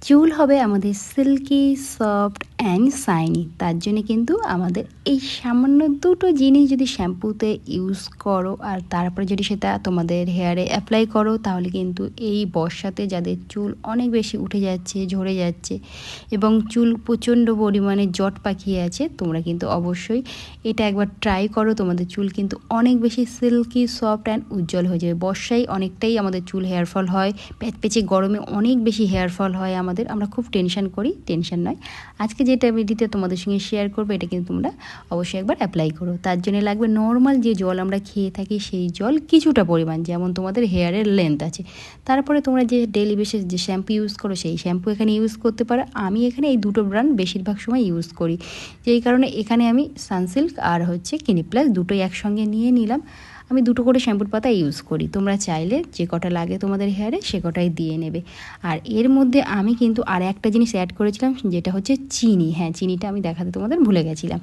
চুল হবে আমাদের সিল্কি সফট অ্যান্ড শাইনি। তার জন্য কিন্তু আমাদের এই সামান্য দুটো জিনিস যদি শ্যাম্পুতে ইউজ করো আর তারপরে যদি সেটা তোমাদের হেয়ারে অ্যাপ্লাই করো, তাহলে কিন্তু এই বর্ষাতে যাদের চুল অনেক বেশি উঠে যাচ্ছে, ঝরে যাচ্ছে এবং চুল প্রচণ্ড পরিমাণে জট পাকিয়ে আছে, তোমরা কিন্তু অবশ্যই এটা একবার ট্রাই করো। তোমাদের চুল কিন্তু অনেক বেশি সিল্কি সফট অ্যান্ড উজ্জ্বল হয়ে যাবে। বর্ষায় অনেকটাই আমাদের চুল হেয়ারফল হয়, প্যাচপ্যাচে গরমে অনেক বেশি হেয়ারফল হয় আমাদের, আমরা খুব টেনশন করি। টেনশন নয়, আজকে যেটা ভিডিওতে তোমাদের সঙ্গে শেয়ার করবো এটা কিন্তু তোমরা অবশ্যই একবার অ্যাপ্লাই করো। তার জন্য লাগবে নর্মাল যে জল আমরা খেয়ে থাকি সেই জল কিছুটা পরিমাণ, যেমন তোমাদের হেয়ারের লেন্থ আছে। তারপরে তোমরা যে ডেলি বেসিস যে শ্যাম্পু ইউজ করো সেই শ্যাম্পু এখানে ইউজ করতে পারো। আমি এখানে এই দুটো ব্র্যান্ড বেশিরভাগ সময় ইউজ করি, যেই কারণে এখানে আমি সানসিল্ক আর ক্লিনিক প্লাস দুটোই একসঙ্গে নিয়ে নিলাম। আমি দুটো করে শ্যাম্পুর পাতা ইউজ করি, তোমরা চাইলে যে কটা লাগে তোমাদের হেয়ারে সে কটাই দিয়ে নেবে। আর এর মধ্যে আমি কিন্তু আর একটা জিনিস অ্যাড করেছিলাম, যেটা হচ্ছে চিনি। হ্যাঁ, চিনিটা আমি দেখাতে তোমাদের ভুলে গেছিলাম।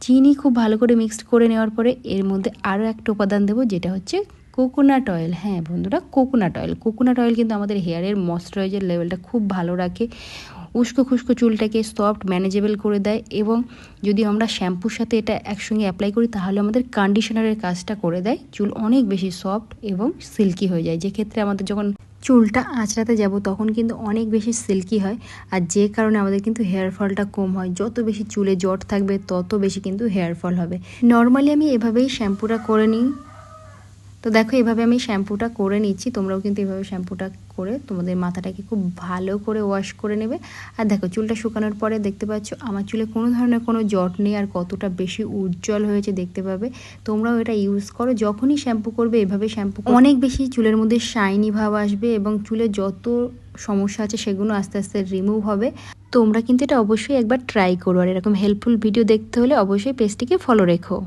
চিনি খুব ভালো করে মিক্সড করে নেওয়ার পরে এর মধ্যে আরও একটা উপাদান দেবো, যেটা হচ্ছে কোকোনাট অয়েল। হ্যাঁ বন্ধুরা, কোকোনাট অয়েল। কোকোনাট অয়েল কিন্তু আমাদের হেয়ারের ময়শ্চারাইজার লেভেলটা খুব ভালো রাখে, উস্কো খুস্কো চুলটাকে সফট ম্যানেজেবল করে দেয়, এবং যদি আমরা শ্যাম্পুর সাথে এটা একসঙ্গে অ্যাপ্লাই করি তাহলে আমাদের কন্ডিশনারের কাজটা করে দেয়। চুল অনেক বেশি সফট এবং সিল্কি হয়ে যায়, যে ক্ষেত্রে আমাদের যখন চুলটা আঁচড়াতে যাব তখন কিন্তু অনেক বেশি সিল্কি হয়, আর যে কারণে আমাদের কিন্তু হেয়ার ফলটা কম হয়। যত বেশি চুলে জট থাকবে তত বেশি কিন্তু হেয়ার ফল হবে। নর্মালি আমি এভাবেই শ্যাম্পুটা করে নিই। তো দেখো এভাবে আমি শ্যাম্পুটা করে নিচ্ছি, তোমরাও কিন্তু এভাবে শ্যাম্পুটা করে তোমাদের মাথাটাকে খুব ভালো করে ওয়াশ করে নেবে। আর দেখো চুলটা শুকানোর পরে দেখতে পাচ্ছ আমার চুলে কোনো ধরনের কোনো জট নেই, আর কতটা বেশি উজ্জ্বল হয়েছে দেখতে পাবে। তোমরাও এটা ইউজ করো, যখনই শ্যাম্পু করবে এভাবে শ্যাম্পু অনেক বেশি চুলের মধ্যে শাইনি ভাব আসবে এবং চুলে যত সমস্যা আছে সেগুলো আস্তে আস্তে রিমুভ হবে। তোমরা কিন্তু এটা অবশ্যই একবার ট্রাই করো, আর এরকম হেল্পফুল ভিডিও দেখতে হলে অবশ্যই পেজটিকে ফলো রেখো।